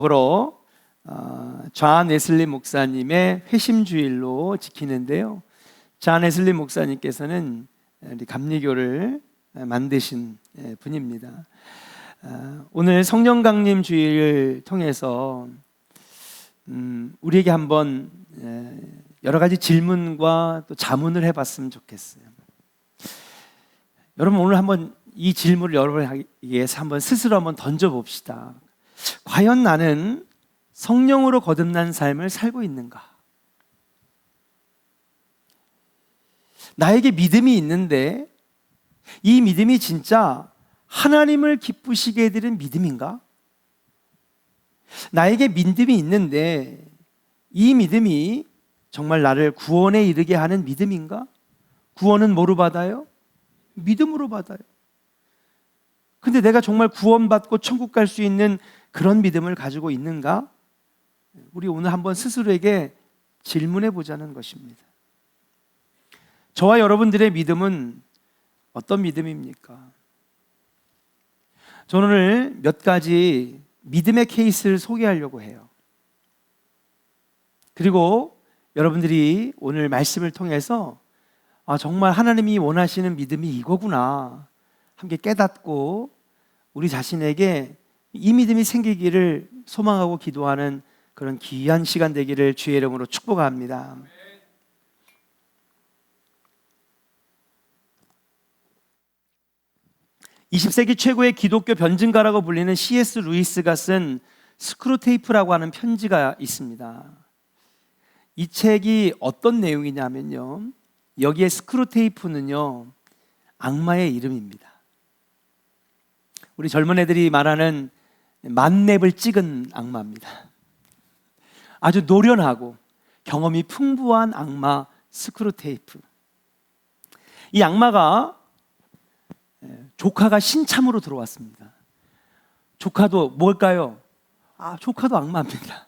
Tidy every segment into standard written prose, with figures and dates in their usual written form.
보러 존 웨슬리 목사님의 회심주일로 지키는데요. 존 웨슬리 목사님께서는 우리 감리교를 만드신 분입니다. 오늘 성령 강림 주일을 통해서 우리에게 한번 여러 가지 질문과 또 자문을 해봤으면 좋겠어요. 여러분, 오늘 한번 이 질문을 여러분에게 위해서 한번 스스로 한번 던져봅시다. 과연 나는 성령으로 거듭난 삶을 살고 있는가? 나에게 믿음이 있는데 이 믿음이 진짜 하나님을 기쁘시게 해드리는 믿음인가? 나에게 믿음이 있는데 이 믿음이 정말 나를 구원에 이르게 하는 믿음인가? 구원은 뭐로 받아요? 믿음으로 받아요. 근데 내가 정말 구원받고 천국 갈 수 있는 그런 믿음을 가지고 있는가? 우리 오늘 한번 스스로에게 질문해 보자는 것입니다. 저와 여러분들의 믿음은 어떤 믿음입니까? 저는 오늘 몇 가지 믿음의 케이스를 소개하려고 해요. 그리고 여러분들이 오늘 말씀을 통해서 정말 하나님이 원하시는 믿음이 이거구나 함께 깨닫고 우리 자신에게 이 믿음이 생기기를 소망하고 기도하는 그런 귀한 시간 되기를 주의 이름으로 축복합니다. (20세기) 최고의 기독교 변증가라고 불리는 C.S. 루이스가 쓴 스크루테이프라고 하는 편지가 있습니다. 이 책이 어떤 내용이냐면요, 여기에 스크루테이프는요 악마의 이름입니다. 우리 젊은 애들이 말하는 만렙을 찍은 악마입니다. 아주 노련하고 경험이 풍부한 악마 스크루테이프. 이 악마가 조카가 신참으로 들어왔습니다. 조카도 뭘까요? 조카도 악마입니다.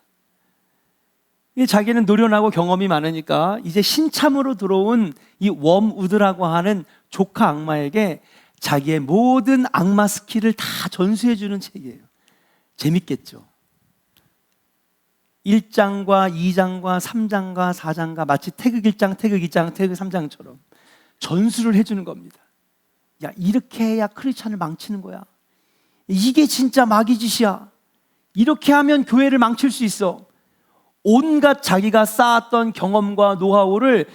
자기는 노련하고 경험이 많으니까 이제 신참으로 들어온 이 웜우드라고 하는 조카 악마에게 자기의 모든 악마 스킬을 다 전수해주는 책이에요. 재밌겠죠? 1장과 2장과 3장과 4장과 마치 태극 1장, 태극 2장, 태극 3장처럼 전수를 해주는 겁니다. 야, 이렇게 해야 크리스찬을 망치는 거야. 이게 진짜 마귀짓이야. 이렇게 하면 교회를 망칠 수 있어. 온갖 자기가 쌓았던 경험과 노하우를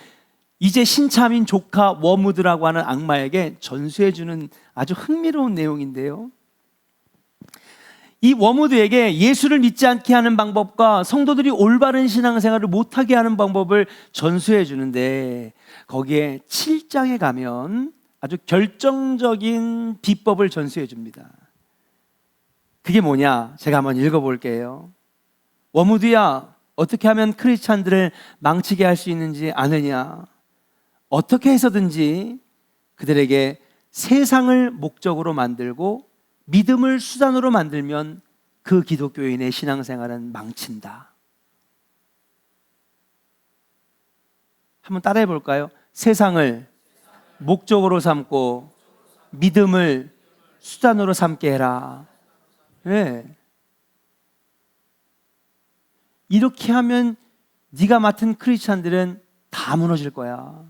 이제 신참인 조카 워무드라고 하는 악마에게 전수해주는 아주 흥미로운 내용인데요, 이 워무드에게 예수를 믿지 않게 하는 방법과 성도들이 올바른 신앙생활을 못하게 하는 방법을 전수해 주는데, 거기에 7장에 가면 아주 결정적인 비법을 전수해 줍니다. 그게 뭐냐? 제가 한번 읽어볼게요. 워무드야, 어떻게 하면 크리스찬들을 망치게 할 수 있는지 아느냐? 어떻게 해서든지 그들에게 세상을 목적으로 만들고 믿음을 수단으로 만들면 그 기독교인의 신앙생활은 망친다. 한번 따라해 볼까요? 세상을 목적으로 삼고 믿음을 수단으로 삼게 해라. 네. 이렇게 하면 네가 맡은 크리스찬들은 다 무너질 거야.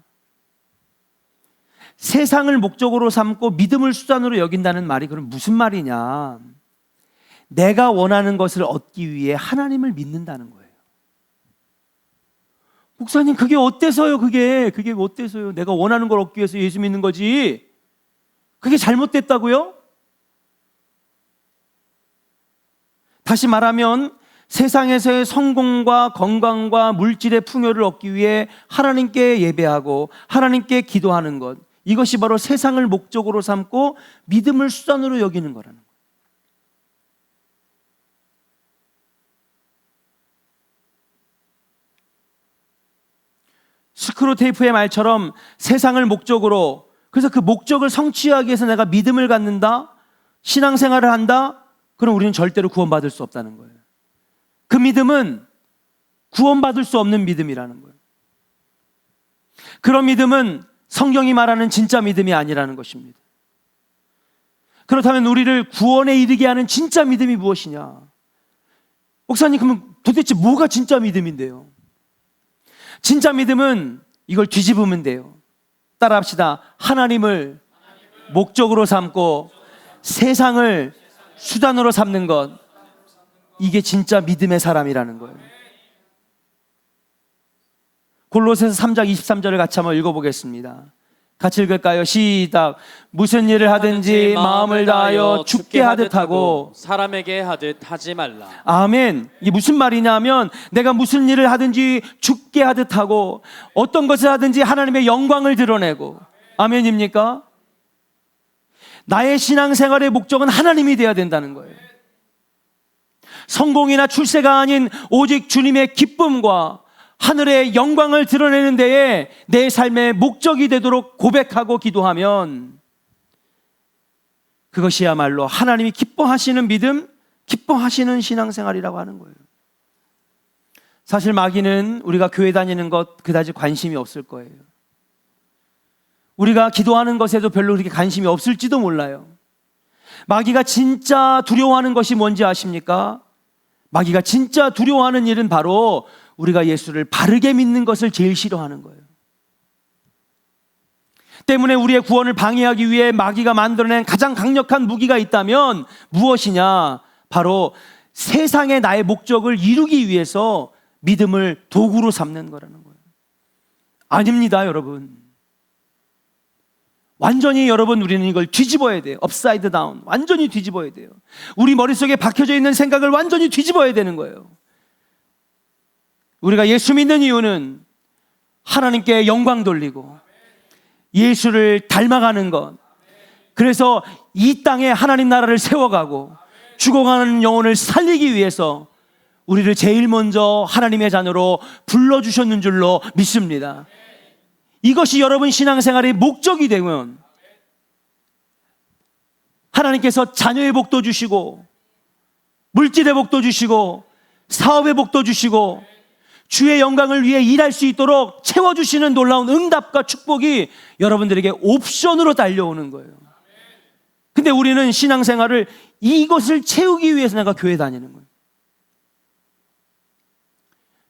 세상을 목적으로 삼고 믿음을 수단으로 여긴다는 말이 그럼 무슨 말이냐? 내가 원하는 것을 얻기 위해 하나님을 믿는다는 거예요. 목사님, 그게 어때서요? 그게 어때서요? 내가 원하는 걸 얻기 위해서 예수 믿는 거지. 그게 잘못됐다고요? 다시 말하면 세상에서의 성공과 건강과 물질의 풍요를 얻기 위해 하나님께 예배하고 하나님께 기도하는 것, 이것이 바로 세상을 목적으로 삼고 믿음을 수단으로 여기는 거라는 거예요. 스크루테이프의 말처럼 세상을 목적으로, 그래서 그 목적을 성취하기 위해서 내가 믿음을 갖는다, 신앙생활을 한다, 그럼 우리는 절대로 구원받을 수 없다는 거예요. 그 믿음은 구원받을 수 없는 믿음이라는 거예요. 그런 믿음은 성경이 말하는 진짜 믿음이 아니라는 것입니다. 그렇다면 우리를 구원에 이르게 하는 진짜 믿음이 무엇이냐? 목사님, 그러면 도대체 뭐가 진짜 믿음인데요? 진짜 믿음은 이걸 뒤집으면 돼요. 따라합시다. 하나님을 목적으로 삼고 세상을 수단으로 삼는 것, 이게 진짜 믿음의 사람이라는 거예요. 골로새서 3장 23절을 같이 한번 읽어보겠습니다. 같이 읽을까요? 시작. 무슨 일을 하든지 마음을 다하여 죽게 하듯 하고 사람에게 하듯 하지 말라. 아멘. 이게 무슨 말이냐면, 내가 무슨 일을 하든지 죽게 하듯 하고 어떤 것을 하든지 하나님의 영광을 드러내고, 아멘입니까? 나의 신앙생활의 목적은 하나님이 되어야 된다는 거예요. 성공이나 출세가 아닌 오직 주님의 기쁨과 하늘의 영광을 드러내는 데에 내 삶의 목적이 되도록 고백하고 기도하면, 그것이야말로 하나님이 기뻐하시는 믿음, 기뻐하시는 신앙생활이라고 하는 거예요. 사실 마귀는 우리가 교회 다니는 것 그다지 관심이 없을 거예요. 우리가 기도하는 것에도 별로 그렇게 관심이 없을지도 몰라요. 마귀가 진짜 두려워하는 것이 뭔지 아십니까? 마귀가 진짜 두려워하는 일은 바로 우리가 예수를 바르게 믿는 것을 제일 싫어하는 거예요. 때문에 우리의 구원을 방해하기 위해 마귀가 만들어낸 가장 강력한 무기가 있다면 무엇이냐? 바로 세상의 나의 목적을 이루기 위해서 믿음을 도구로 삼는 거라는 거예요. 아닙니다, 여러분. 완전히 여러분, 우리는 이걸 뒤집어야 돼요. 업사이드 다운. 완전히 뒤집어야 돼요. 우리 머릿속에 박혀져 있는 생각을 완전히 뒤집어야 되는 거예요. 우리가 예수 믿는 이유는 하나님께 영광 돌리고 예수를 닮아가는 것, 그래서 이 땅에 하나님 나라를 세워가고 죽어가는 영혼을 살리기 위해서 우리를 제일 먼저 하나님의 자녀로 불러주셨는 줄로 믿습니다. 이것이 여러분 신앙생활의 목적이 되면 하나님께서 자녀의 복도 주시고 물질의 복도 주시고 사업의 복도 주시고 주의 영광을 위해 일할 수 있도록 채워주시는 놀라운 응답과 축복이 여러분들에게 옵션으로 달려오는 거예요. 근데 우리는 신앙생활을 이것을 채우기 위해서 내가 교회 다니는 거예요.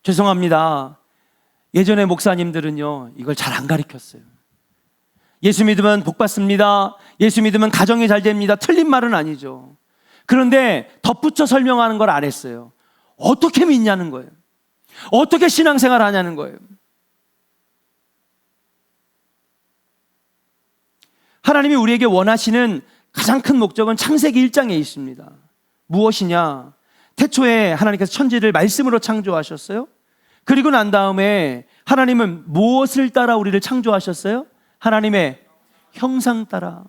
죄송합니다. 예전에 목사님들은요, 이걸 잘 안 가르쳤어요. 예수 믿으면 복 받습니다. 예수 믿으면 가정이 잘 됩니다. 틀린 말은 아니죠. 그런데 덧붙여 설명하는 걸 안 했어요. 어떻게 믿냐는 거예요. 어떻게 신앙생활 하냐는 거예요. 하나님이 우리에게 원하시는 가장 큰 목적은 창세기 1장에 있습니다. 무엇이냐? 태초에 하나님께서 천지를 말씀으로 창조하셨어요. 그리고 난 다음에 하나님은 무엇을 따라 우리를 창조하셨어요? 하나님의 형상 따라.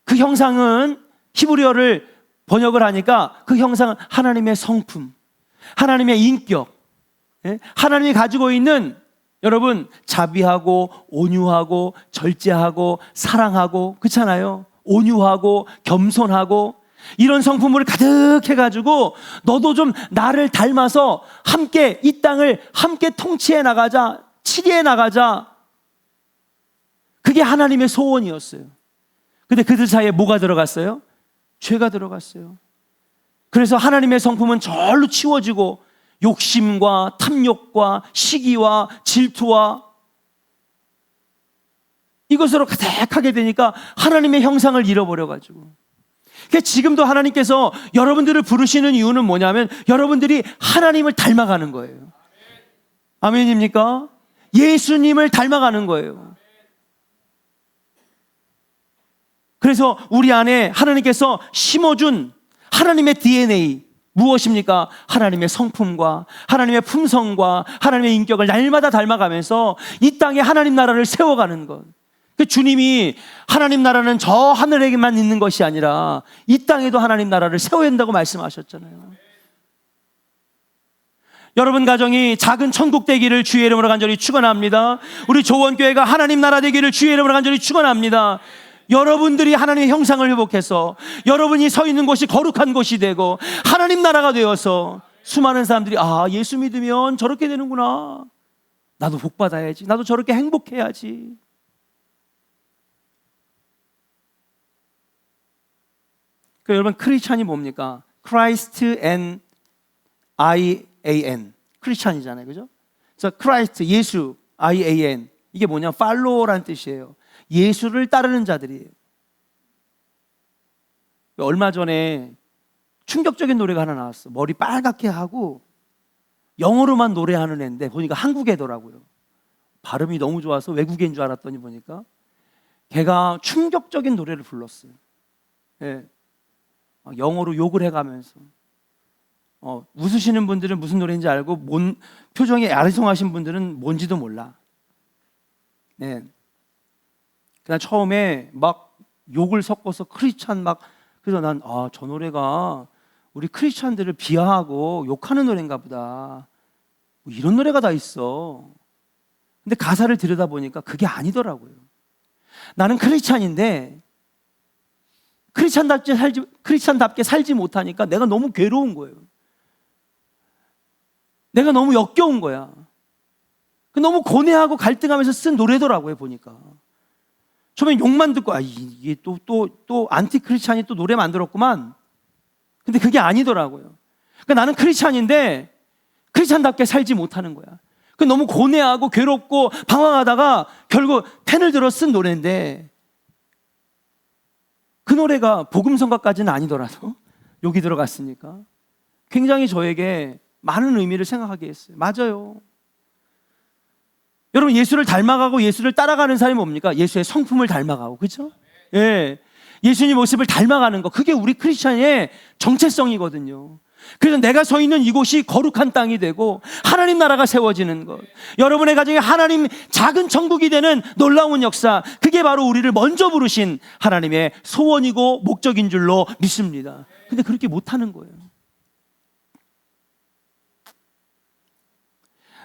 그 형상은 히브리어를 번역을 하니까 그 형상은 하나님의 성품, 하나님의 인격, 하나님이 가지고 있는, 여러분, 자비하고 온유하고 절제하고 사랑하고, 그렇잖아요. 온유하고 겸손하고 이런 성품을 가득해가지고 너도 좀 나를 닮아서 함께 이 땅을 함께 통치해 나가자, 치리해 나가자. 그게 하나님의 소원이었어요. 근데 그들 사이에 뭐가 들어갔어요? 죄가 들어갔어요. 그래서 하나님의 성품은 절로 치워지고 욕심과 탐욕과 시기와 질투와 이것으로 가득하게 되니까 하나님의 형상을 잃어버려가지고, 그러니까 지금도 하나님께서 여러분들을 부르시는 이유는 뭐냐면 여러분들이 하나님을 닮아가는 거예요. 아멘입니까? 예수님을 닮아가는 거예요. 그래서 우리 안에 하나님께서 심어준 하나님의 DNA, 무엇입니까? 하나님의 성품과 하나님의 품성과 하나님의 인격을 날마다 닮아가면서 이 땅에 하나님 나라를 세워가는 것. 그 주님이 하나님 나라는 저 하늘에게만 있는 것이 아니라 이 땅에도 하나님 나라를 세워야 한다고 말씀하셨잖아요. 여러분 가정이 작은 천국 되기를 주의 이름으로 간절히 축원합니다. 우리 조원교회가 하나님 나라 되기를 주의 이름으로 간절히 축원합니다. 여러분들이 하나님의 형상을 회복해서 여러분이 서 있는 곳이 거룩한 곳이 되고 하나님 나라가 되어서 수많은 사람들이 예수 믿으면 저렇게 되는구나, 나도 복 받아야지, 나도 저렇게 행복해야지. 여러분, 크리스찬이 뭡니까? Christ and IAN. 크리스찬이잖아요. 그죠? 그래서 Christ, 예수, IAN. 이게 뭐냐? 팔로워라는 뜻이에요. 예수를 따르는 자들이에요. 얼마 전에 충격적인 노래가 하나 나왔어. 머리 빨갛게 하고 영어로만 노래하는 애인데 보니까 한국 애더라고요. 발음이 너무 좋아서 외국인 줄 알았더니 보니까 걔가 충격적인 노래를 불렀어요. 예. 영어로 욕을 해가면서 웃으시는 분들은 무슨 노래인지 알고 표정이 아리송하신 분들은 뭔지도 몰라. 네. 그냥 처음에 막 욕을 섞어서 크리스찬 막 그래서 난 저 노래가 우리 크리스찬들을 비하하고 욕하는 노래인가 보다. 뭐 이런 노래가 다 있어. 근데 가사를 들여다보니까 그게 아니더라고요. 나는 크리스찬인데 크리스찬답게 살지 못하니까 내가 너무 괴로운 거예요. 내가 너무 역겨운 거야. 너무 고뇌하고 갈등하면서 쓴 노래더라고요, 보니까. 처음엔 욕만 듣고 이게 또 안티 크리스찬이 또 노래 만들었구만. 근데 그게 아니더라고요. 그러니까 나는 크리스찬인데 크리스찬답게 살지 못하는 거야. 너무 고뇌하고 괴롭고 방황하다가 결국 펜을 들어 쓴 노래인데 그 노래가 복음성가까지는 아니더라도 욕이 들어갔으니까 굉장히 저에게 많은 의미를 생각하게 했어요. 맞아요. 여러분, 예수를 닮아가고 예수를 따라가는 사람이 뭡니까? 예수의 성품을 닮아가고, 그렇죠? 예, 예수님 모습을 닮아가는 거, 그게 우리 크리스찬의 정체성이거든요. 그래서 내가 서 있는 이곳이 거룩한 땅이 되고 하나님 나라가 세워지는 것, 여러분의 가정에 하나님 작은 천국이 되는 놀라운 역사, 그게 바로 우리를 먼저 부르신 하나님의 소원이고 목적인 줄로 믿습니다. 근데 그렇게 못하는 거예요.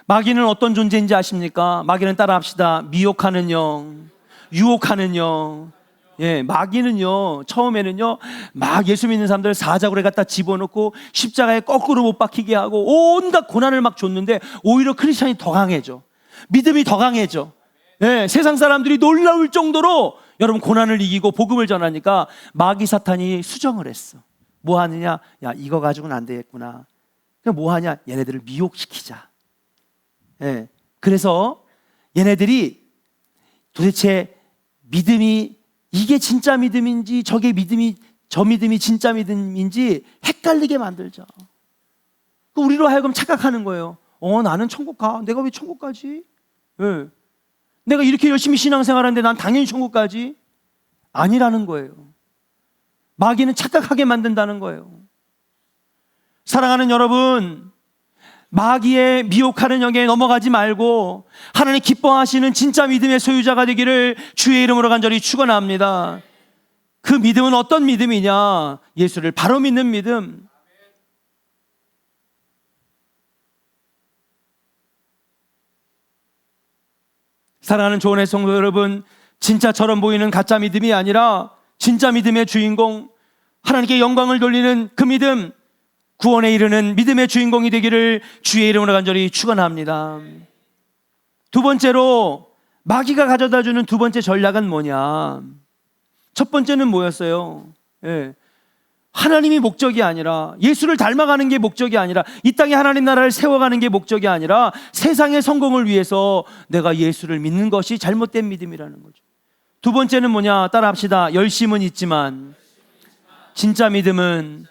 마귀는 어떤 존재인지 아십니까? 마귀는 따라합시다. 미혹하는 영, 유혹하는 영. 예, 마귀는요, 처음에는요, 막 예수 믿는 사람들 사자굴에 갖다 집어넣고 십자가에 거꾸로 못 박히게 하고 온갖 고난을 막 줬는데 오히려 크리스찬이 더 강해져. 믿음이 더 강해져. 예, 세상 사람들이 놀라울 정도로 여러분 고난을 이기고 복음을 전하니까 마귀 사탄이 수정을 했어. 뭐 하느냐? 야, 이거 가지고는 안 되겠구나. 그럼 뭐 하냐? 얘네들을 미혹시키자. 예, 그래서 얘네들이 도대체 믿음이 이게 진짜 믿음인지 저 믿음이 진짜 믿음인지 헷갈리게 만들자. 우리로 하여금 착각하는 거예요. 나는 천국 가. 내가 왜 천국 가지? 예. 내가 이렇게 열심히 신앙생활하는데 난 당연히 천국 가지? 아니라는 거예요. 마귀는 착각하게 만든다는 거예요. 사랑하는 여러분, 마귀의 미혹하는 영에 넘어가지 말고 하나님 기뻐하시는 진짜 믿음의 소유자가 되기를 주의 이름으로 간절히 축원합니다. 그 믿음은 어떤 믿음이냐? 예수를 바로 믿는 믿음. 사랑하는 조언의 성도 여러분, 진짜처럼 보이는 가짜 믿음이 아니라 진짜 믿음의 주인공, 하나님께 영광을 돌리는 그 믿음, 구원에 이르는 믿음의 주인공이 되기를 주의 이름으로 간절히 축원합니다. 두 번째로 마귀가 가져다주는 두 번째 전략은 뭐냐? 첫 번째는 뭐였어요? 예. 하나님이 목적이 아니라, 예수를 닮아가는 게 목적이 아니라, 이 땅에 하나님 나라를 세워가는 게 목적이 아니라 세상의 성공을 위해서 내가 예수를 믿는 것이 잘못된 믿음이라는 거죠. 두 번째는 뭐냐? 따라합시다. 열심은 있지만 진짜 믿음은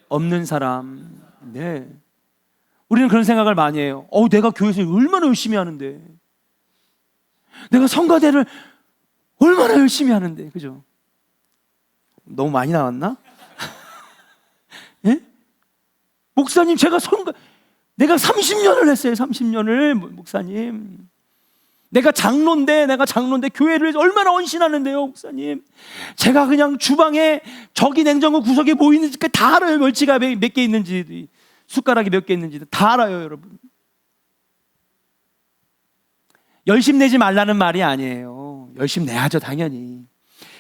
없는 사람. 네. 우리는 그런 생각을 많이 해요. 내가 교회에서 얼마나 열심히 하는데, 내가 성가대를 얼마나 열심히 하는데, 그죠? 너무 많이 나왔나? 예? 목사님, 내가 30년을 했어요. 30년을 목사님. 내가 장로인데 교회를 얼마나 헌신하는데요, 목사님. 제가 그냥 주방에 저기 냉장고 구석에 뭐 있는지 다 알아요. 멸치가 몇 개 있는지, 숟가락이 몇 개 있는지 다 알아요, 여러분. 열심 내지 말라는 말이 아니에요. 열심 내야죠, 당연히.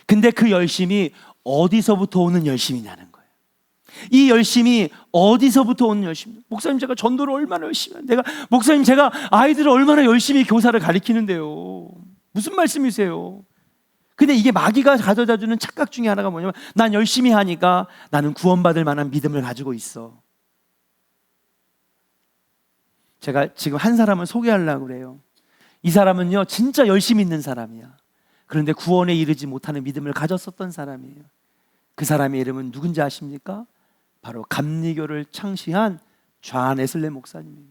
근데 그 열심이 어디서부터 오는 열심이냐는 거예요. 이 열심이 어디서부터 오는 열심이냐. 목사님, 제가 전도를 얼마나 열심히 하는데, 목사님, 제가 아이들을 얼마나 열심히 교사를 가르치는데요. 무슨 말씀이세요? 근데 이게 마귀가 가져다주는 착각 중에 하나가 뭐냐면 난 열심히 하니까 나는 구원받을 만한 믿음을 가지고 있어. 제가 지금 한 사람을 소개하려고 그래요. 이 사람은요 진짜 열심히 있는 사람이야. 그런데 구원에 이르지 못하는 믿음을 가졌었던 사람이에요. 그 사람의 이름은 누군지 아십니까? 바로 감리교를 창시한 존 웨슬리 목사님이에요.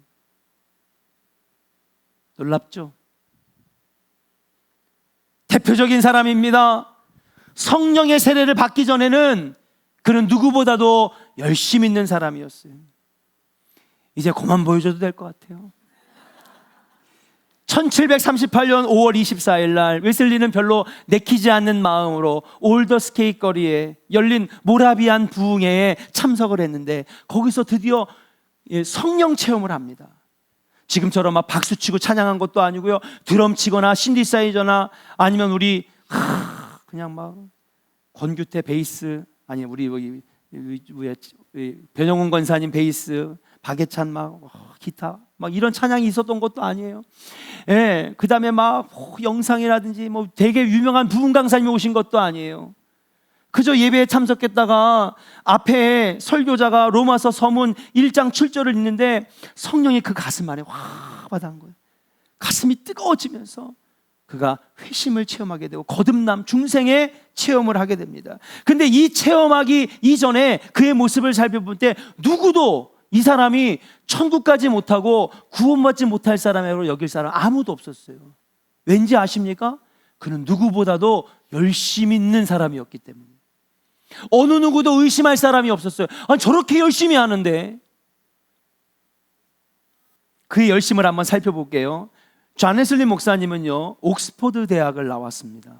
놀랍죠? 대표적인 사람입니다. 성령의 세례를 받기 전에는 그는 누구보다도 열심히 있는 사람이었어요. 이제 그만 보여줘도 될 것 같아요. 1738년 5월 24일 날 웨슬리는 별로 내키지 않는 마음으로 올더스케이 거리에 열린 모라비안 부흥회에 참석을 했는데 거기서 드디어 성령 체험을 합니다. 지금처럼 막 박수치고 찬양한 것도 아니고요, 드럼 치거나 신디사이저나 아니면 우리 그냥 막 권규태 베이스, 아니 우리 변영훈 권사님 베이스, 박예찬 막 기타 막 이런 찬양이 있었던 것도 아니에요. 예, 그 다음에 막 영상이라든지 뭐 되게 유명한 부흥 강사님이 오신 것도 아니에요. 그저 예배에 참석했다가 앞에 설교자가 로마서 서문 1장 7절을 읽는데 성령이 그 가슴 안에 확 와닿은 거예요. 가슴이 뜨거워지면서 그가 회심을 체험하게 되고 거듭남 중생의 체험을 하게 됩니다. 근데 이 체험하기 이전에 그의 모습을 살펴볼 때 누구도 이 사람이 천국 가지 못하고 구원받지 못할 사람으로 여길 사람 아무도 없었어요. 왠지 아십니까? 그는 누구보다도 열심히 있는 사람이었기 때문에. 어느 누구도 의심할 사람이 없었어요. 아니, 저렇게 열심히 하는데. 그의 열심을 한번 살펴볼게요. 존 웨슬리 목사님은요 옥스퍼드 대학을 나왔습니다.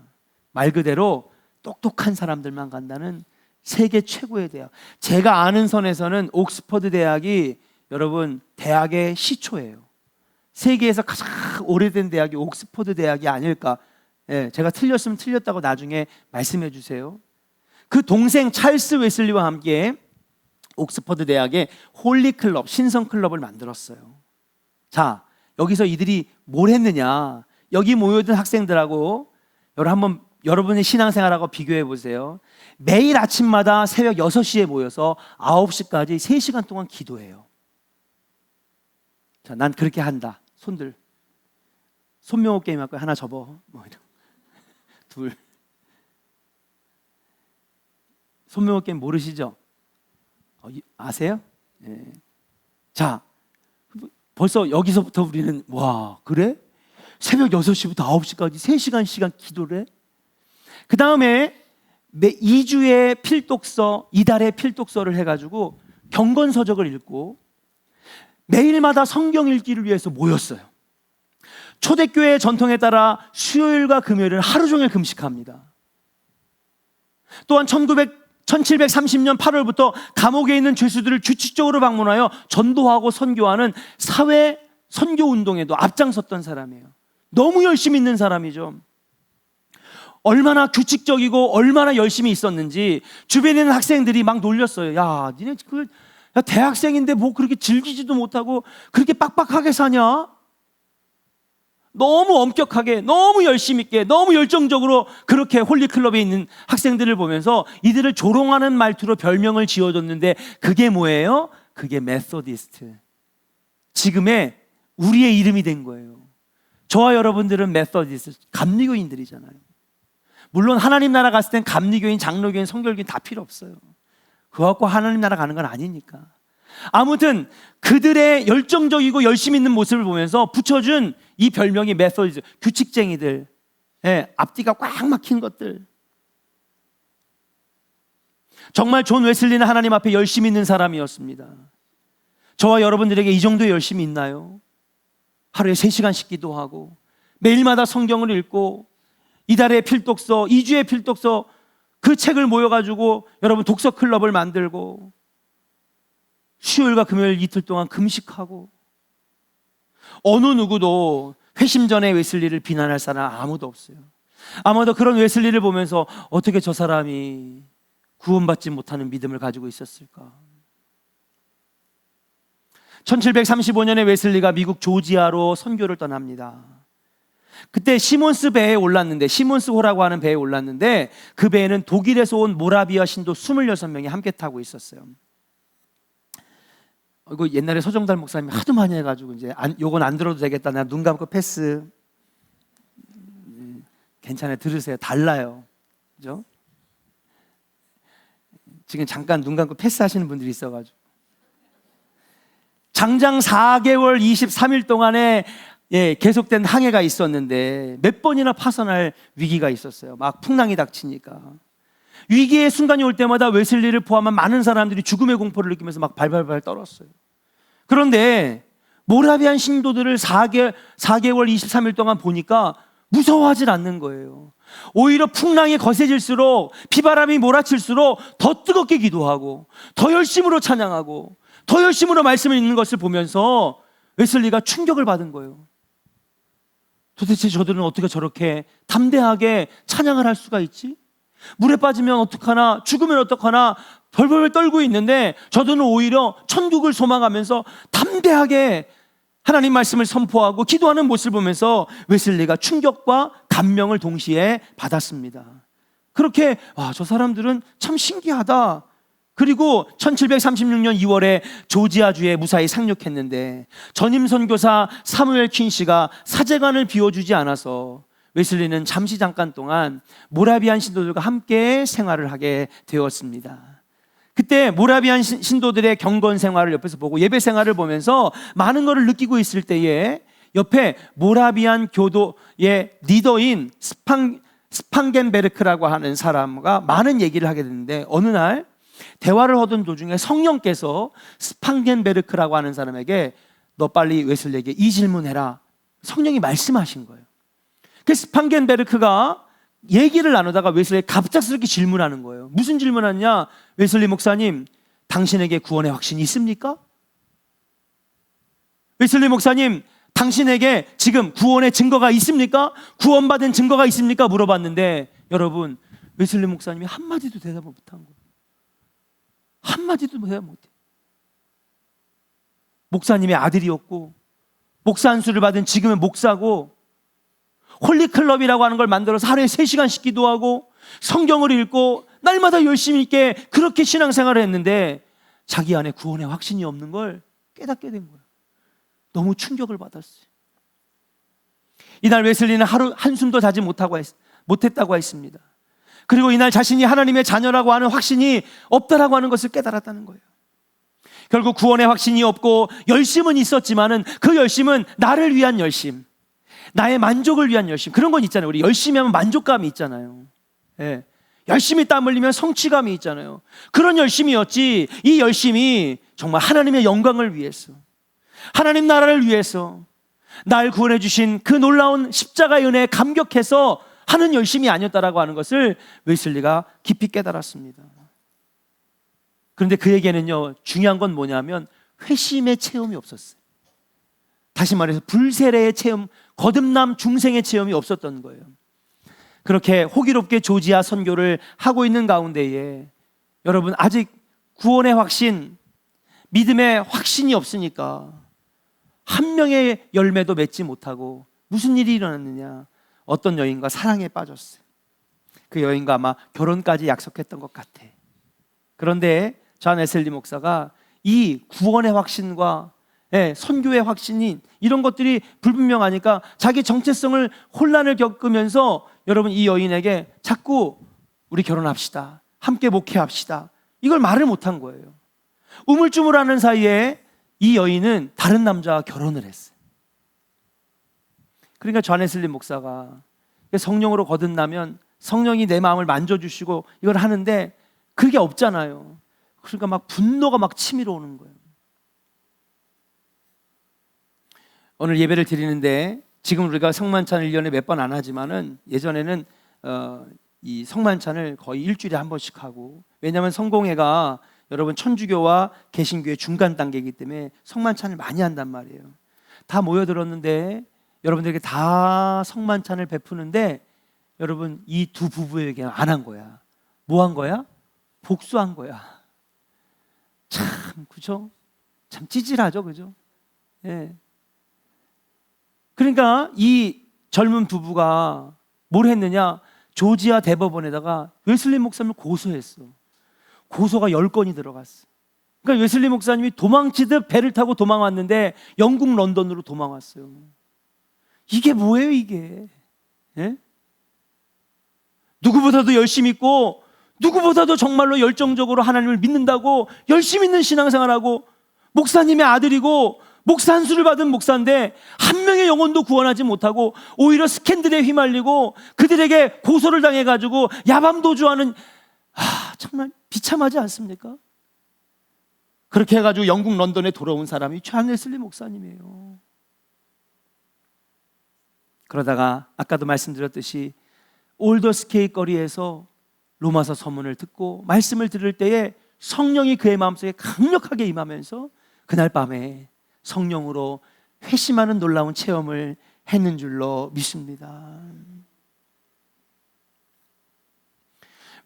말 그대로 똑똑한 사람들만 간다는 세계 최고의 대학. 제가 아는 선에서는 옥스퍼드 대학이 여러분 대학의 시초예요. 세계에서 가장 오래된 대학이 옥스퍼드 대학이 아닐까. 예, 제가 틀렸으면 틀렸다고 나중에 말씀해 주세요. 그 동생 찰스 웨슬리와 함께 옥스퍼드 대학의 홀리 클럽, 신성 클럽을 만들었어요. 자, 여기서 이들이 뭘 했느냐? 여기 모여든 학생들하고 여러분의 신앙생활하고 비교해 보세요. 매일 아침마다 새벽 6시에 모여서 9시까지 3시간 동안 기도해요. 자, 난 그렇게 한다. 손들. 손명호 게임 할 거야. 하나 접어. 뭐 이런. 둘. 손명호 게임 모르시죠? 아세요? 네. 자, 벌써 여기서부터 우리는 와, 그래? 새벽 6시부터 9시까지 3시간 기도를 해? 그 다음에 매 2주에 필독서, 이달의 필독서를 해가지고 경건서적을 읽고 매일마다 성경 읽기를 위해서 모였어요. 초대교회의 전통에 따라 수요일과 금요일은 하루 종일 금식합니다. 또한 1730년 8월부터 감옥에 있는 죄수들을 규칙적으로 방문하여 전도하고 선교하는 사회 선교 운동에도 앞장섰던 사람이에요. 너무 열심히 있는 사람이죠. 얼마나 규칙적이고 얼마나 열심히 있었는지 주변에 있는 학생들이 막 놀렸어요. 야, 니네 대학생인데 뭐 그렇게 즐기지도 못하고 그렇게 빡빡하게 사냐? 너무 엄격하게, 너무 열심히 있게, 너무 열정적으로 그렇게 홀리클럽에 있는 학생들을 보면서 이들을 조롱하는 말투로 별명을 지어줬는데 그게 뭐예요? 그게 메소디스트. 지금의 우리의 이름이 된 거예요. 저와 여러분들은 메소디스트, 감리교인들이잖아요. 물론 하나님 나라 갔을 땐 감리교인, 장로교인, 성결교인 다 필요 없어요. 그거 갖고 하나님 나라 가는 건 아니니까. 아무튼 그들의 열정적이고 열심히 있는 모습을 보면서 붙여준 이 별명이 메소디스트, 규칙쟁이들, 앞뒤가 꽉 막힌 것들. 정말 존 웨슬리는 하나님 앞에 열심히 있는 사람이었습니다. 저와 여러분들에게 이 정도의 열심이 있나요? 하루에 3시간씩 기도하고 매일마다 성경을 읽고 이달의 필독서, 2주의 필독서, 그 책을 모여가지고 여러분 독서 클럽을 만들고 수요일과 금요일 이틀 동안 금식하고 어느 누구도 회심 전에 웨슬리를 비난할 사람 아무도 없어요. 아마도 그런 웨슬리를 보면서 어떻게 저 사람이 구원받지 못하는 믿음을 가지고 있었을까? 1735년에 웨슬리가 미국 조지아로 선교를 떠납니다. 그때 시몬스 배에 올랐는데, 시몬스호라고 하는 배에 올랐는데, 그 배에는 독일에서 온 모라비아 신도 26명이 함께 타고 있었어요. 이거 옛날에 서정달 목사님이 하도 많이 해가지고 이제 요건 안 들어도 되겠다. 나 눈 감고 패스. 괜찮아요. 들으세요. 달라요. 그죠? 지금 잠깐 눈 감고 패스하시는 분들이 있어가지고. 장장 4개월 23일 동안에 계속된 항해가 있었는데 몇 번이나 파손할 위기가 있었어요. 막 풍랑이 닥치니까. 위기의 순간이 올 때마다 웨슬리를 포함한 많은 사람들이 죽음의 공포를 느끼면서 막 발발발 떨었어요. 그런데 모라비안 신도들을 4개월 23일 동안 보니까 무서워하질 않는 거예요. 오히려 풍랑이 거세질수록, 비바람이 몰아칠수록 더 뜨겁게 기도하고 더 열심으로 찬양하고 더 열심으로 말씀을 읽는 것을 보면서 웨슬리가 충격을 받은 거예요. 도대체 저들은 어떻게 저렇게 담대하게 찬양을 할 수가 있지? 물에 빠지면 어떡하나, 죽으면 어떡하나 벌벌 떨고 있는데 저들은 오히려 천국을 소망하면서 담대하게 하나님 말씀을 선포하고 기도하는 모습을 보면서 웨슬리가 충격과 감명을 동시에 받았습니다. 그렇게 저 사람들은 참 신기하다. 그리고 1736년 2월에 조지아주에 무사히 상륙했는데 전임 선교사 사무엘 퀸시가 사제관을 비워주지 않아서 웨슬리는 잠깐 동안 모라비안 신도들과 함께 생활을 하게 되었습니다. 그때 모라비안 신도들의 경건 생활을 옆에서 보고 예배 생활을 보면서 많은 것을 느끼고 있을 때에 옆에 모라비안 교도의 리더인 스판겐베르크라고 하는 사람과 많은 얘기를 하게 되는데, 어느 날 대화를 하던 도중에 성령께서 스판겐베르크라고 하는 사람에게 너 빨리 웨슬리에게 이 질문해라, 성령이 말씀하신 거예요. 그 스판겐베르크가 얘기를 나누다가 웨슬리에게 갑작스럽게 질문하는 거예요. 무슨 질문하냐? 웨슬리 목사님, 당신에게 구원의 확신이 있습니까? 웨슬리 목사님, 당신에게 지금 구원의 증거가 있습니까? 구원받은 증거가 있습니까? 물어봤는데 여러분, 웨슬리 목사님이 한마디도 대답을 못한 거예요. 한마디도 대답 못해. 목사님의 아들이었고 목사 안수를 받은 지금의 목사고 홀리클럽이라고 하는 걸 만들어서 하루에 3시간씩 기도하고 성경을 읽고 날마다 열심히 있게 그렇게 신앙생활을 했는데 자기 안에 구원의 확신이 없는 걸 깨닫게 된 거예요. 너무 충격을 받았어요. 이날 웨슬리는 하루 한숨도 자지 못했다고 했습니다. 그리고 이날 자신이 하나님의 자녀라고 하는 확신이 없다라고 하는 것을 깨달았다는 거예요. 결국 구원의 확신이 없고 열심은 있었지만은 그 열심은 나를 위한 열심, 나의 만족을 위한 열심, 그런 건 있잖아요. 우리 열심히 하면 만족감이 있잖아요. 예. 열심히 땀 흘리면 성취감이 있잖아요. 그런 열심이었지, 이 열심이 정말 하나님의 영광을 위해서, 하나님 나라를 위해서 날 구원해 주신 그 놀라운 십자가의 은혜에 감격해서 하는 열심이 아니었다라고 하는 것을 웨슬리가 깊이 깨달았습니다. 그런데 그에게는요, 중요한 건 뭐냐면 회심의 체험이 없었어요. 다시 말해서 불세례의 체험, 거듭남 중생의 체험이 없었던 거예요. 그렇게 호기롭게 조지아 선교를 하고 있는 가운데에 여러분, 아직 구원의 확신, 믿음의 확신이 없으니까 한 명의 열매도 맺지 못하고 무슨 일이 일어났느냐? 어떤 여인과 사랑에 빠졌어요. 그 여인과 아마 결혼까지 약속했던 것 같아. 그런데 존 웨슬리 목사가 이 구원의 확신과 선교의 확신이 이런 것들이 불분명하니까 자기 정체성을 혼란을 겪으면서 여러분, 이 여인에게 자꾸 우리 결혼합시다, 함께 목회합시다, 이걸 말을 못한 거예요. 우물쭈물하는 사이에 이 여인은 다른 남자와 결혼을 했어요. 그러니까 존 웨슬리 목사가 성령으로 거듭나면 성령이 내 마음을 만져주시고 이걸 하는데 그게 없잖아요. 그러니까 막 분노가 막 치밀어 오는 거예요. 오늘 예배를 드리는데 지금 우리가 성만찬을 1년에 몇 번 안 하지만은 예전에는 이 성만찬을 거의 일주일에 한 번씩 하고, 왜냐하면 성공회가 여러분 천주교와 개신교의 중간 단계이기 때문에 성만찬을 많이 한단 말이에요. 다 모여들었는데 여러분들에게 다 성만찬을 베푸는데 여러분, 이 두 부부에게는 안 한 거야. 뭐 한 거야? 복수한 거야. 참, 그죠? 참 찌질하죠, 그죠? 예. 그러니까 이 젊은 부부가 뭘 했느냐? 조지아 대법원에다가 웨슬리 목사님을 고소했어. 고소가 10건이 들어갔어. 그러니까 웨슬리 목사님이 도망치듯 배를 타고 도망왔는데 영국 런던으로 도망왔어요. 이게 뭐예요, 이게? 예? 누구보다도 열심히 있고 누구보다도 정말로 열정적으로 하나님을 믿는다고 열심히 있는 신앙생활하고 목사님의 아들이고 목사 한 수를 받은 목사인데 한 명의 영혼도 구원하지 못하고 오히려 스캔들에 휘말리고 그들에게 고소를 당해가지고 야밤도주하는, 정말 비참하지 않습니까? 그렇게 해가지고 영국 런던에 돌아온 사람이 존 웨슬리 목사님이에요. 그러다가 아까도 말씀드렸듯이 올더스케이 거리에서 로마서 서문을 듣고 말씀을 들을 때에 성령이 그의 마음속에 강력하게 임하면서 그날 밤에 성령으로 회심하는 놀라운 체험을 했는 줄로 믿습니다.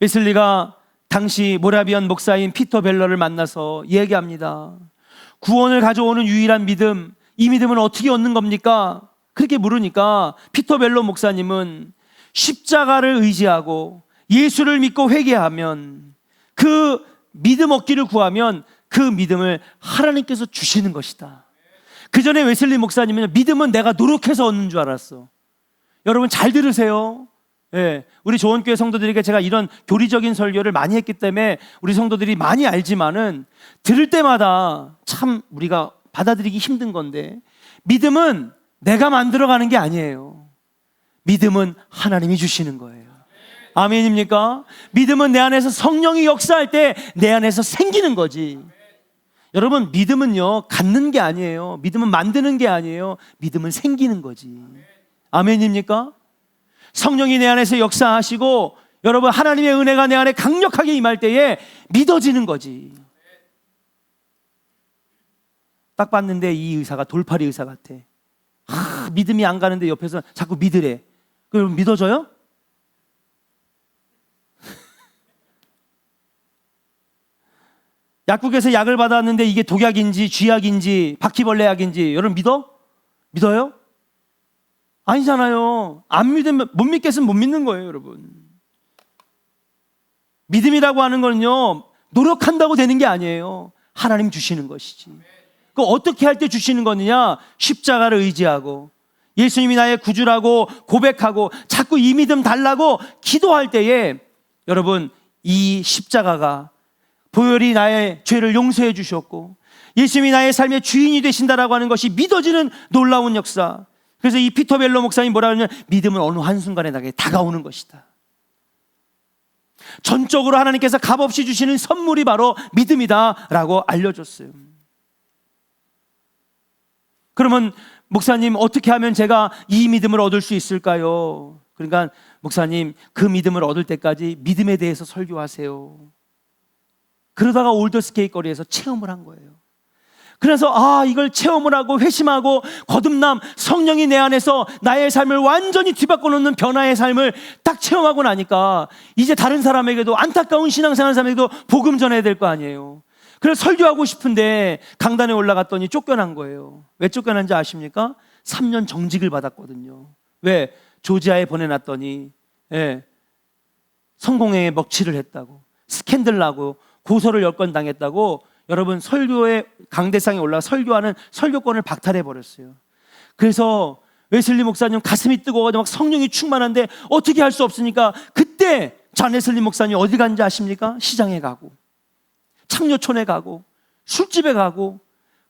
웨슬리가 당시 모라비안 목사인 피터 벨러를 만나서 얘기합니다. 구원을 가져오는 유일한 믿음, 이 믿음은 어떻게 얻는 겁니까? 그렇게 물으니까 피터 벨러 목사님은 십자가를 의지하고 예수를 믿고 회개하면, 그 믿음 얻기를 구하면 그 믿음을 하나님께서 주시는 것이다. 그 전에 웨슬리 목사님은 믿음은 내가 노력해서 얻는 줄 알았어. 여러분 잘 들으세요. 예, 우리 조원교회 성도들에게 제가 이런 교리적인 설교를 많이 했기 때문에 우리 성도들이 많이 알지만은 들을 때마다 참 우리가 받아들이기 힘든 건데, 믿음은 내가 만들어가는 게 아니에요. 믿음은 하나님이 주시는 거예요. 아멘입니까? 믿음은 내 안에서 성령이 역사할 때 내 안에서 생기는 거지. 여러분, 믿음은요 갖는 게 아니에요. 믿음은 만드는 게 아니에요. 믿음은 생기는 거지. 아멘입니까? 성령이 내 안에서 역사하시고 여러분 하나님의 은혜가 내 안에 강력하게 임할 때에 믿어지는 거지. 딱 봤는데 이 의사가 돌팔이 의사 같아. 믿음이 안 가는데 옆에서 자꾸 믿으래. 그럼 믿어져요? 약국에서 약을 받았는데 이게 독약인지 쥐약인지 바퀴벌레약인지 여러분 믿어요? 아니잖아요. 안 믿으면, 못 믿겠으면 못 믿는 거예요, 여러분. 믿음이라고 하는 건요 노력한다고 되는 게 아니에요. 하나님 주시는 것이지. 그 어떻게 할 때 주시는 거느냐? 십자가를 의지하고 예수님이 나의 구주라고 고백하고 자꾸 이 믿음 달라고 기도할 때에 여러분 이 십자가가 보혈이 나의 죄를 용서해 주셨고 예수님이 나의 삶의 주인이 되신다라고 하는 것이 믿어지는 놀라운 역사. 그래서 이 피터 벨러 목사님 뭐라 그러냐면 믿음은 어느 한순간에 나에게 다가오는 것이다. 전적으로 하나님께서 값없이 주시는 선물이 바로 믿음이다라고 알려줬어요. 그러면 목사님 어떻게 하면 제가 이 믿음을 얻을 수 있을까요? 그러니까 목사님 그 믿음을 얻을 때까지 믿음에 대해서 설교하세요. 그러다가 올더스케이 거리에서 체험을 한 거예요. 그래서 이걸 체험을 하고 회심하고 거듭남, 성령이 내 안에서 나의 삶을 완전히 뒤바꿔 놓는 변화의 삶을 딱 체험하고 나니까 이제 다른 사람에게도, 안타까운 신앙생활 사람에게도 복음 전해야 될 거 아니에요. 그래서 설교하고 싶은데 강단에 올라갔더니 쫓겨난 거예요. 왜 쫓겨난지 아십니까? 3년 정직을 받았거든요. 왜? 조지아에 보내놨더니 성공회에 먹칠을 했다고, 스캔들 나고 고소를 10건 당했다고 여러분 설교의 강대상에 올라 설교하는 설교권을 박탈해 버렸어요. 그래서 웨슬리 목사님 가슴이 뜨거워가지고 막 성령이 충만한데 어떻게 할 수 없으니까 그때 존 웨슬리 목사님 어디 간지 아십니까? 시장에 가고 창녀촌에 가고 술집에 가고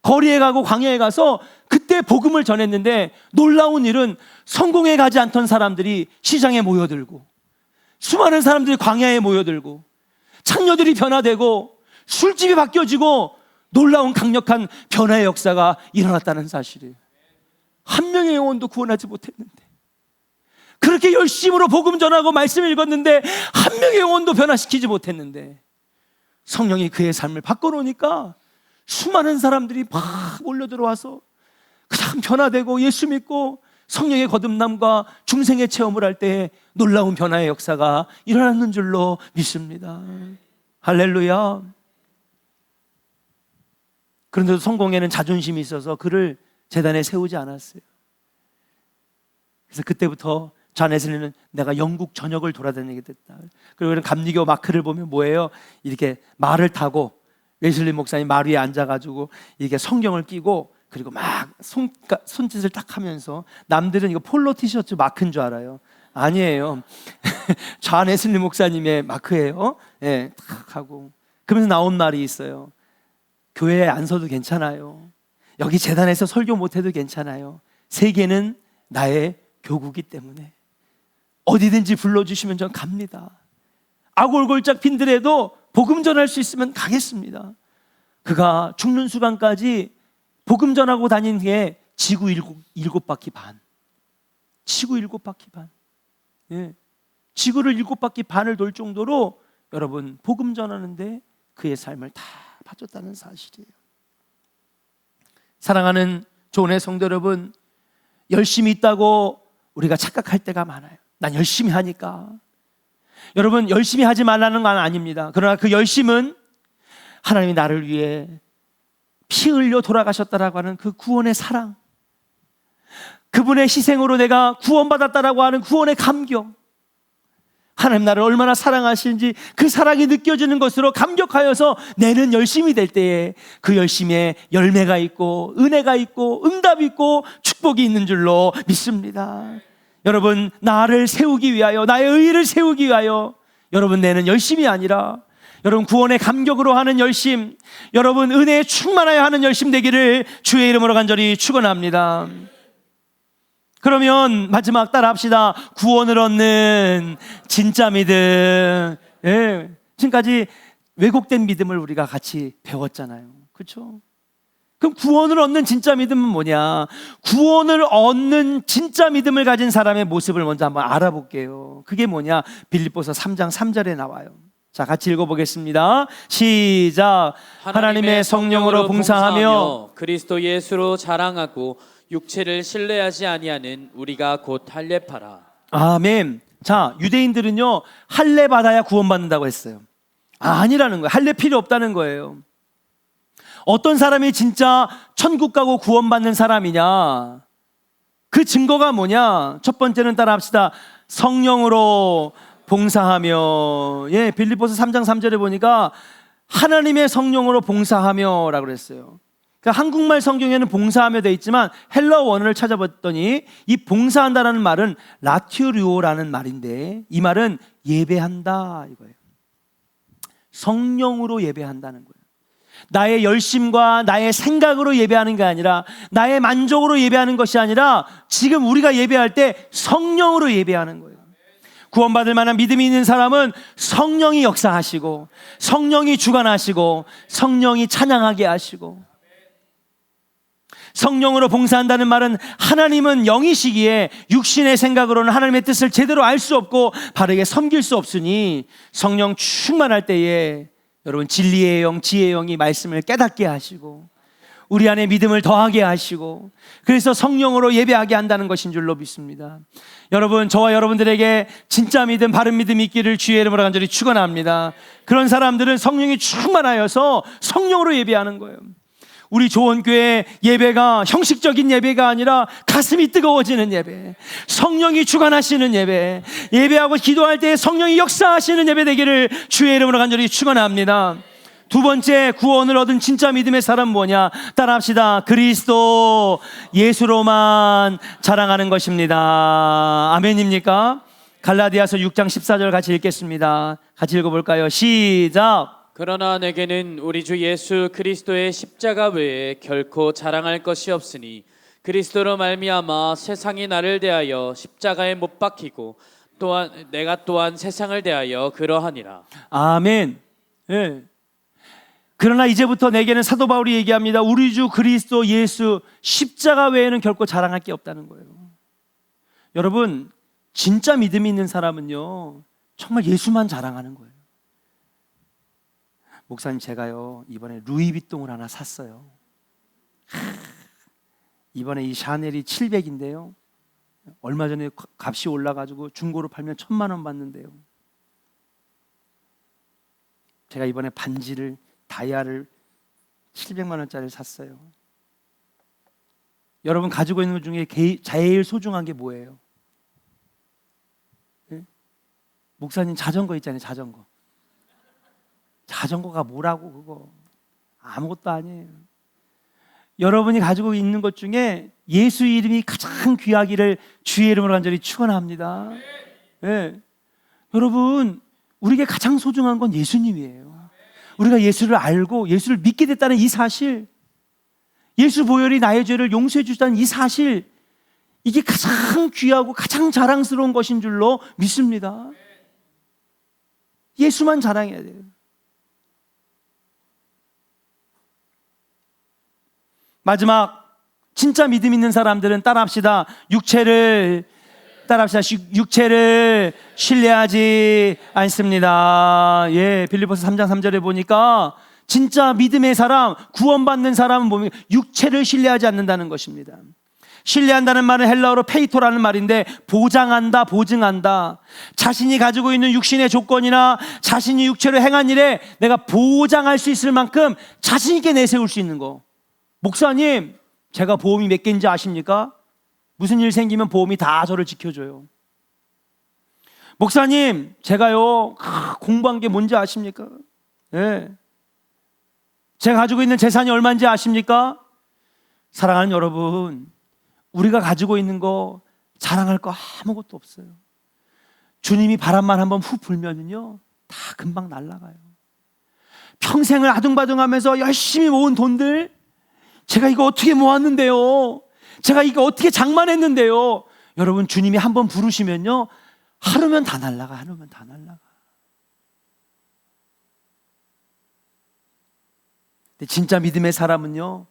거리에 가고 광야에 가서 그때 복음을 전했는데 놀라운 일은 성공에 가지 않던 사람들이 시장에 모여들고 수많은 사람들이 광야에 모여들고 창녀들이 변화되고 술집이 바뀌어지고 놀라운 강력한 변화의 역사가 일어났다는 사실이에요. 한 명의 영혼도 구원하지 못했는데, 그렇게 열심으로 복음 전하고 말씀 읽었는데 한 명의 영혼도 변화시키지 못했는데 성령이 그의 삶을 바꿔놓으니까 수많은 사람들이 막 몰려들어와서 그냥 변화되고 예수 믿고 성령의 거듭남과 중생의 체험을 할 때 놀라운 변화의 역사가 일어나는 줄로 믿습니다. 할렐루야. 그런데도 성공에는 자존심이 있어서 그를 제단에 세우지 않았어요. 그래서 그때부터 존 웨슬리는 내가 영국 전역을 돌아다니게 됐다. 그리고 그런 감리교 마크를 보면 뭐예요? 이렇게 말을 타고 웨슬리 목사님 말 위에 앉아가지고 이렇게 성경을 끼고 그리고 막 손짓을 딱 하면서 남들은 이거 폴로 티셔츠 마크인 줄 알아요. 아니에요. 존 웨슬리 목사님의 마크예요. 예, 탁 하고 그러면서 나온 말이 있어요. 교회에 안 서도 괜찮아요. 여기 재단에서 설교 못해도 괜찮아요. 세계는 나의 교구기 때문에 어디든지 불러주시면 전 갑니다. 아골골짝 빈들에도 복음 전할 수 있으면 가겠습니다. 그가 죽는 순간까지 복음 전하고 다닌 게 지구 일곱 바퀴 반. 지구 일곱 바퀴 반. 예. 지구를 일곱 바퀴 반을 돌 정도로 여러분 복음 전하는데 그의 삶을 다 바쳤다는 사실이에요. 사랑하는 조은의 성도 여러분, 열심히 있다고 우리가 착각할 때가 많아요. 난 열심히 하니까. 여러분 열심히 하지 말라는 건 아닙니다. 그러나 그 열심은 하나님이 나를 위해 피 흘려 돌아가셨다라고 하는 그 구원의 사랑, 그분의 희생으로 내가 구원받았다라고 하는 구원의 감격, 하나님 나를 얼마나 사랑하시는지 그 사랑이 느껴지는 것으로 감격하여서 내는 열심히 될 때에 그 열심에 열매가 있고 은혜가 있고 응답이 있고 축복이 있는 줄로 믿습니다. 여러분 나를 세우기 위하여, 나의 의의를 세우기 위하여 여러분 내는 열심이 아니라 여러분 구원의 감격으로 하는 열심, 여러분 은혜에 충만하여 하는 열심 되기를 주의 이름으로 간절히 축원합니다. 그러면 마지막 따라 합시다. 구원을 얻는 진짜 믿음. 예, 지금까지 왜곡된 믿음을 우리가 같이 배웠잖아요. 그렇죠? 그럼 구원을 얻는 진짜 믿음은 뭐냐? 구원을 얻는 진짜 믿음을 가진 사람의 모습을 먼저 한번 알아볼게요. 그게 뭐냐? 빌립보서 3장 3절에 나와요. 자, 같이 읽어보겠습니다. 시작. 하나님의 성령으로 봉사하며 그리스도 예수로 자랑하고 육체를 신뢰하지 아니하는 우리가 곧 할례파라. 아멘. 자, 유대인들은요 할례 받아야 구원받는다고 했어요. 아니라는 거예요. 할례 필요 없다는 거예요. 어떤 사람이 진짜 천국 가고 구원받는 사람이냐? 그 증거가 뭐냐? 첫 번째는 따라 합시다. 성령으로 봉사하며. 예, 빌립보서 3장 3절에 보니까 하나님의 성령으로 봉사하며라고 그랬어요. 그러니까 한국말 성경에는 봉사하며 되어 있지만 헬라어 원어를 찾아봤더니 이 봉사한다라는 말은 라튜리오라는 말인데 이 말은 예배한다 이거예요. 성령으로 예배한다는 거예요. 나의 열심과 나의 생각으로 예배하는 게 아니라 나의 만족으로 예배하는 것이 아니라 지금 우리가 예배할 때 성령으로 예배하는 거예요. 구원받을 만한 믿음이 있는 사람은 성령이 역사하시고 성령이 주관하시고 성령이 찬양하게 하시고, 성령으로 봉사한다는 말은 하나님은 영이시기에 육신의 생각으로는 하나님의 뜻을 제대로 알 수 없고 바르게 섬길 수 없으니 성령 충만할 때에 여러분 진리의 영, 지혜의 영이 말씀을 깨닫게 하시고 우리 안에 믿음을 더하게 하시고 그래서 성령으로 예배하게 한다는 것인 줄로 믿습니다. 여러분 저와 여러분들에게 진짜 믿음, 바른 믿음이 있기를 주의 이름으로 간절히 축원합니다. 그런 사람들은 성령이 충만하여서 성령으로 예배하는 거예요. 우리 조원교회 예배가 형식적인 예배가 아니라 가슴이 뜨거워지는 예배, 성령이 주관하시는 예배, 예배하고 기도할 때 성령이 역사하시는 예배 되기를 주의 이름으로 간절히 축원합니다. 두 번째 구원을 얻은 진짜 믿음의 사람 뭐냐? 따라합시다. 그리스도 예수로만 자랑하는 것입니다. 아멘입니까? 갈라디아서 6장 14절 같이 읽겠습니다. 같이 읽어볼까요? 시작. 그러나 내게는 우리 주 예수 그리스도의 십자가 외에 결코 자랑할 것이 없으니 그리스도로 말미암아 세상이 나를 대하여 십자가에 못 박히고 또한 내가 또한 세상을 대하여 그러하니라. 아멘. 예. 그러나 이제부터 내게는 사도 바울이 얘기합니다. 우리 주 그리스도 예수 십자가 외에는 결코 자랑할 게 없다는 거예요. 여러분 진짜 믿음이 있는 사람은요 정말 예수만 자랑하는 거예요. 목사님 제가요 이번에 루이비통을 하나 샀어요. 이번에 이 샤넬이 700인데요 얼마 전에 값이 올라가지고 중고로 팔면 1,000만 원 받는데요, 제가 이번에 반지를 다이아를 700만 원짜리를 샀어요. 여러분 가지고 있는 것 중에 제일 소중한 게 뭐예요? 목사님 자전거 있잖아요. 자전거가 뭐라고 그거 아무것도 아니에요. 여러분이 가지고 있는 것 중에 예수 이름이 가장 귀하기를 주의 이름으로 간절히 축원합니다. 네. 여러분, 우리에게 가장 소중한 건 예수님이에요. 우리가 예수를 알고 예수를 믿게 됐다는 이 사실, 예수 보혈이 나의 죄를 용서해 주셨다는 이 사실, 이게 가장 귀하고 가장 자랑스러운 것인 줄로 믿습니다. 예수만 자랑해야 돼요. 마지막, 진짜 믿음 있는 사람들은 따라합시다. 육체를 신뢰하지 않습니다. 예, 빌립보서 3장 3절에 보니까 진짜 믿음의 사람, 구원받는 사람은 보면 육체를 신뢰하지 않는다는 것입니다. 신뢰한다는 말은 헬라어로 페이토라는 말인데 보장한다, 보증한다. 자신이 가지고 있는 육신의 조건이나 자신이 육체로 행한 일에 내가 보장할 수 있을 만큼 자신 있게 내세울 수 있는 거. 목사님, 제가 보험이 몇 개인지 아십니까? 무슨 일 생기면 보험이 다 저를 지켜줘요. 목사님, 제가요 공부한 게 뭔지 아십니까? 네. 제가 가지고 있는 재산이 얼마인지 아십니까? 사랑하는 여러분, 우리가 가지고 있는 거 자랑할 거 아무것도 없어요. 주님이 바람만 한번 후 불면은요 다 금방 날아가요. 평생을 아둥바둥하면서 열심히 모은 돈들, 제가 이거 어떻게 모았는데요, 제가 이거 어떻게 장만했는데요. 여러분, 주님이 한번 부르시면요 하루면 다 날아가. 근데 진짜 믿음의 사람은요,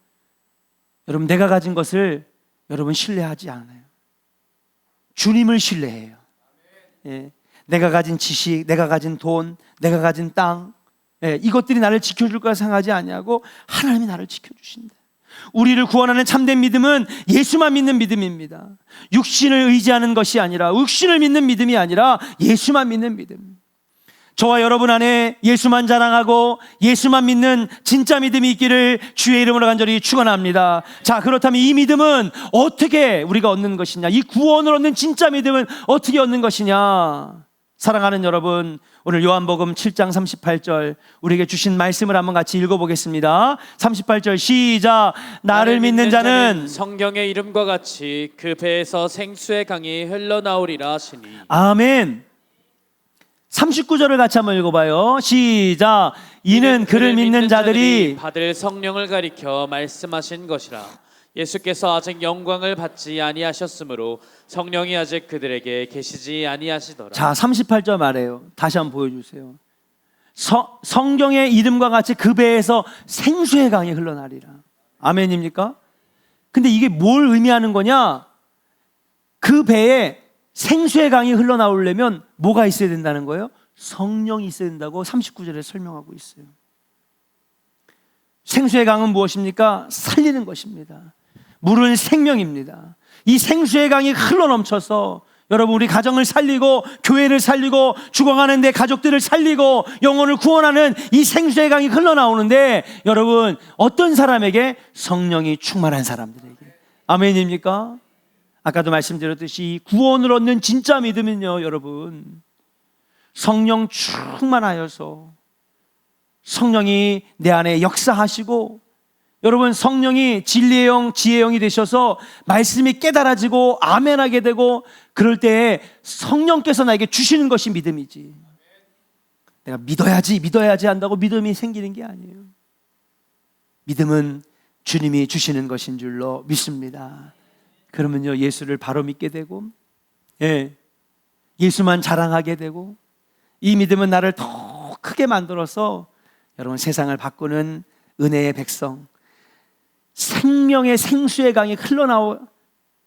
여러분, 내가 가진 것을 여러분 신뢰하지 않아요. 주님을 신뢰해요. 예. 내가 가진 지식, 내가 가진 돈, 내가 가진 땅, 예. 이것들이 나를 지켜줄 거라 생각하지 아니하고 하나님이 나를 지켜주신다. 우리를 구원하는 참된 믿음은 예수만 믿는 믿음입니다. 육신을 의지하는 것이 아니라, 육신을 믿는 믿음이 아니라 예수만 믿는 믿음. 저와 여러분 안에 예수만 자랑하고 예수만 믿는 진짜 믿음이 있기를 주의 이름으로 간절히 축원합니다. 자, 그렇다면 이 믿음은 어떻게 우리가 얻는 것이냐? 이 구원을 얻는 진짜 믿음은 어떻게 얻는 것이냐? 사랑하는 여러분, 오늘 요한복음 7장 38절 우리에게 주신 말씀을 한번 같이 읽어보겠습니다. 38절 시작. 나를 믿는 자는 성경의 이름과 같이 그 배에서 생수의 강이 흘러나오리라 하시니. 아멘. 39절을 같이 한번 읽어봐요. 시작. 이는 그를 믿는 자들이 받을 성령을 가리켜 말씀하신 것이라. 예수께서 아직 영광을 받지 아니하셨으므로 성령이 아직 그들에게 계시지 아니하시더라. 자, 38절 말해요. 다시 한번 보여주세요. 성경의 이름과 같이 그 배에서 생수의 강이 흘러나리라. 아멘입니까? 근데 이게 뭘 의미하는 거냐? 그 배에 생수의 강이 흘러나오려면 뭐가 있어야 된다는 거예요? 성령이 있어야 된다고 39절에 설명하고 있어요. 생수의 강은 무엇입니까? 살리는 것입니다. 물은 생명입니다. 이 생수의 강이 흘러넘쳐서 여러분, 우리 가정을 살리고 교회를 살리고 죽어가는 데 가족들을 살리고 영혼을 구원하는 이 생수의 강이 흘러나오는데, 여러분, 어떤 사람에게? 성령이 충만한 사람들에게. 아멘입니까? 아까도 말씀드렸듯이 구원을 얻는 진짜 믿음은요, 여러분, 성령 충만하여서 성령이 내 안에 역사하시고, 여러분, 성령이 진리의 영, 지혜의 영이 되셔서 말씀이 깨달아지고 아멘하게 되고, 그럴 때 성령께서 나에게 주시는 것이 믿음이지, 내가 믿어야지 한다고 믿음이 생기는 게 아니에요. 믿음은 주님이 주시는 것인 줄로 믿습니다. 그러면요, 예수를 바로 믿게 되고, 예수만 자랑하게 되고, 이 믿음은 나를 더 크게 만들어서 여러분, 세상을 바꾸는 은혜의 백성, 생명의 생수의 강이 흘러나오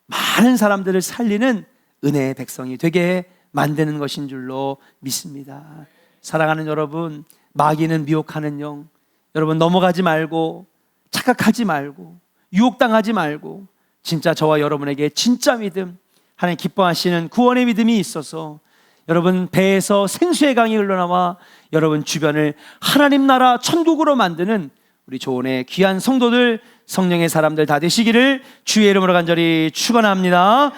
많은 사람들을 살리는 은혜의 백성이 되게 만드는 것인 줄로 믿습니다. 사랑하는 여러분, 마귀는 미혹하는 영, 여러분, 넘어가지 말고, 착각하지 말고, 유혹당하지 말고, 진짜 저와 여러분에게 진짜 믿음, 하나님 기뻐하시는 구원의 믿음이 있어서 여러분 배에서 생수의 강이 흘러나와 여러분 주변을 하나님 나라 천국으로 만드는 우리 조은의 귀한 성도들, 성령의 사람들 다 되시기를 주의 이름으로 간절히 축원합니다.